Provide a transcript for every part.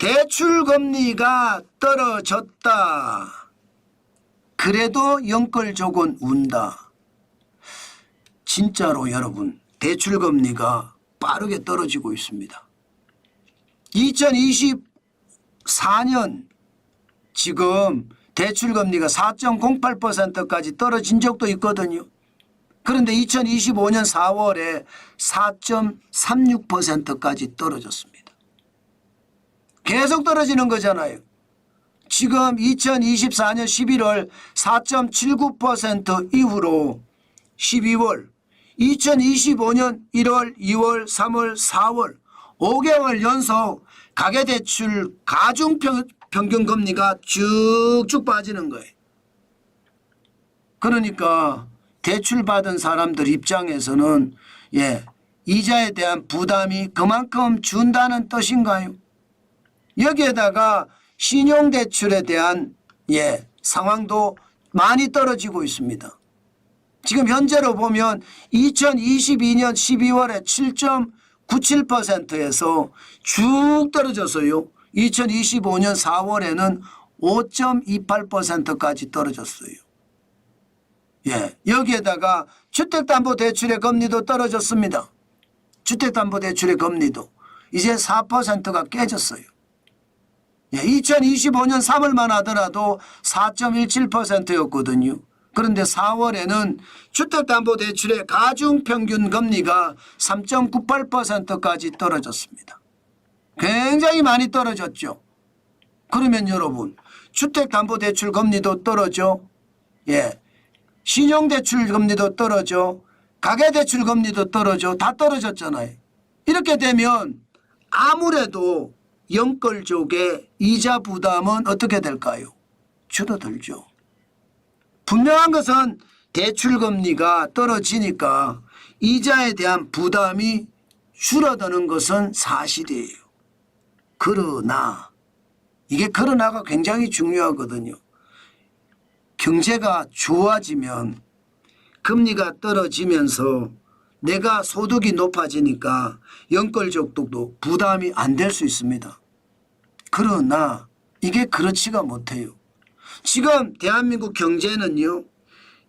대출금리가 떨어졌다. 그래도 영끌족은 운다. 진짜로 여러분 대출금리가 빠르게 떨어지고 있습니다. 2024년 지금 대출금리가 4.08%까지 떨어진 적도 있거든요. 그런데 2025년 4월에 4.36%까지 떨어졌습니다. 계속 떨어지는 거잖아요. 지금 2024년 11월 4.79% 이후로 12월, 2025년 1월, 2월, 3월, 4월 5개월 연속 가계대출 가중평균금리가 쭉쭉 빠지는 거예요. 그러니까 대출받은 사람들 입장에서는 이자에 대한 부담이 그만큼 준다는 뜻인가요? 여기에다가 신용대출에 대한 상황도 많이 떨어지고 있습니다. 지금 현재로 보면 2022년 12월에 7.97%에서 쭉 떨어졌어요. 2025년 4월에는 5.28%까지 떨어졌어요. 여기에다가 주택담보대출의 금리도 떨어졌습니다. 주택담보대출의 금리도 이제 4%가 깨졌어요. 2025년 3월만 하더라도 4.17%였거든요. 그런데 4월에는 주택담보대출의 가중평균금리가 3.98%까지 떨어졌습니다. 굉장히 많이 떨어졌죠. 그러면 여러분 주택담보대출 금리도 떨어져, 신용대출 금리도 떨어져, 가계대출 금리도 떨어져, 다 떨어졌잖아요. 이렇게 되면 아무래도 영끌족의 이자 부담은 어떻게 될까요? 줄어들죠. 분명한 것은 대출금리가 떨어지니까 이자에 대한 부담이 줄어드는 것은 사실이에요. 그러나 이게 그러나가 굉장히 중요하거든요. 경제가 좋아지면 금리가 떨어지면서 내가 소득이 높아지니까 영끌족도 부담이 안 될 수 있습니다. 그러나 이게 그렇지가 못해요. 지금 대한민국 경제는요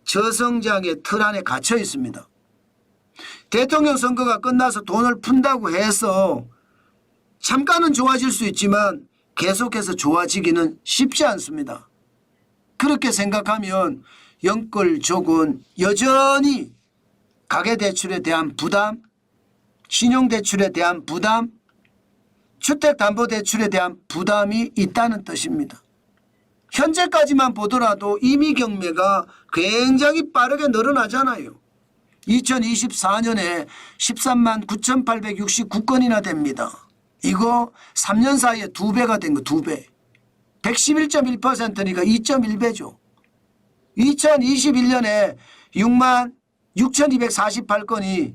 저성장의 틀 안에 갇혀 있습니다. 대통령 선거가 끝나서 돈을 푼다고 해서 잠깐은 좋아질 수 있지만 계속해서 좋아지기는 쉽지 않습니다. 그렇게 생각하면 영끌족은 여전히 가계대출에 대한 부담, 신용대출에 대한 부담, 주택담보대출에 대한 부담이 있다는 뜻입니다. 현재까지만 보더라도 임의 경매가 굉장히 빠르게 늘어나잖아요. 2024년에 13만 9,869건이나 됩니다. 이거 3년 사이에 2배가 된 거 2배. 111.1%니까 2.1배죠. 2021년에 6만 6,248건이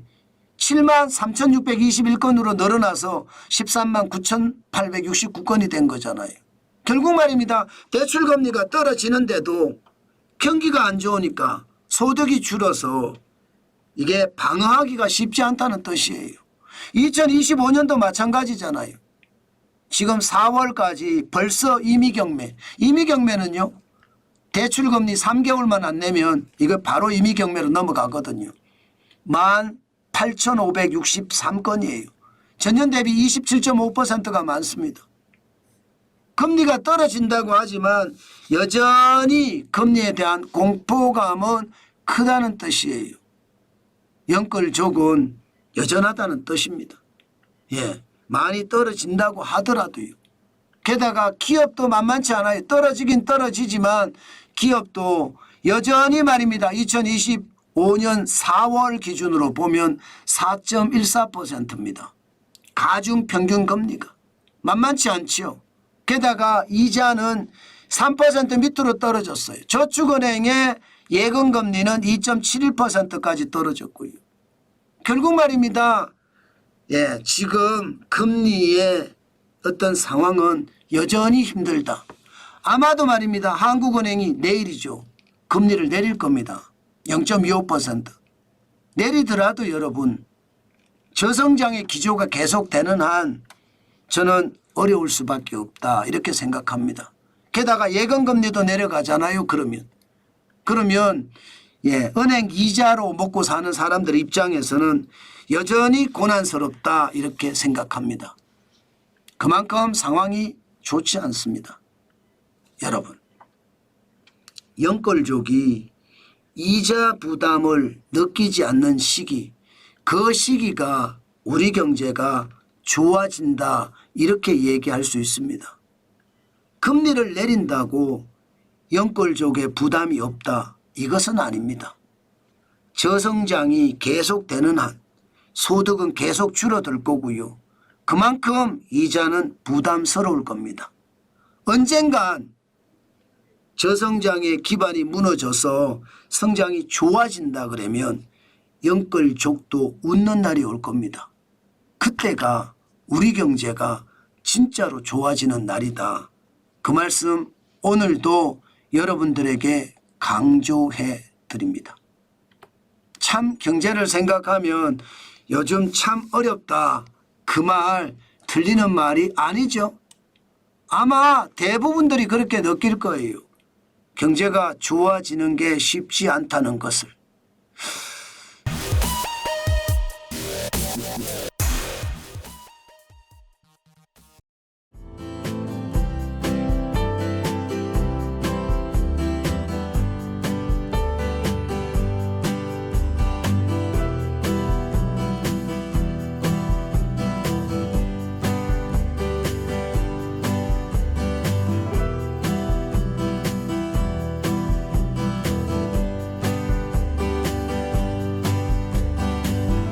7만 3,621건으로 늘어나서 13만 9,869건이 된 거잖아요. 결국 말입니다. 대출금리가 떨어지는데도 경기가 안 좋으니까 소득이 줄어서 이게 방어하기가 쉽지 않다는 뜻이에요. 2025년도 마찬가지잖아요. 지금 4월까지 벌써 임의경매. 임의경매는요. 대출금리 3개월만 안 내면 이거 바로 임의경매로 넘어가거든요. 18,563건이에요. 전년 대비 27.5%가 많습니다. 금리가 떨어진다고 하지만 여전히 금리에 대한 공포감은 크다는 뜻이에요. 영끌족은 여전하다는 뜻입니다. 많이 떨어진다고 하더라도요. 게다가 기업도 만만치 않아요. 떨어지긴 떨어지지만 기업도 여전히 말입니다. 2025년 4월 기준으로 보면 4.14%입니다. 가중평균금리가 만만치 않죠. 게다가 이자는 3% 밑으로 떨어졌어요. 저축은행의 예금금리는 2.71%까지 떨어졌고요. 결국 말입니다. 지금 금리의 어떤 상황은 여전히 힘들다. 아마도 말입니다. 한국은행이 내일이죠. 금리를 내릴 겁니다. 0.25%. 내리더라도 여러분 저성장의 기조가 계속되는 한 저는 어려울 수밖에 없다 이렇게 생각합니다. 게다가 예금금리도 내려가잖아요. 그러면 은행 이자로 먹고 사는 사람들 입장에서는 여전히 고난스럽다 이렇게 생각합니다. 그만큼 상황이 좋지 않습니다. 여러분, 영끌족이 이자 부담을 느끼지 않는 시기, 그 시기가 우리 경제가 좋아진다 이렇게 얘기할 수 있습니다. 금리를 내린다고 영끌족의 부담이 없다 이것은 아닙니다. 저성장이 계속되는 한 소득은 계속 줄어들 거고요. 그만큼 이자는 부담스러울 겁니다. 언젠간 저성장의 기반이 무너져서 성장이 좋아진다 그러면 영끌족도 웃는 날이 올 겁니다. 그때가 우리 경제가 진짜로 좋아지는 날이다. 그 말씀 오늘도 여러분들에게 강조해 드립니다. 참 경제를 생각하면 요즘 참 어렵다. 그 말 틀리는 말이 아니죠. 아마 대부분들이 그렇게 느낄 거예요. 경제가 좋아지는 게 쉽지 않다는 것을.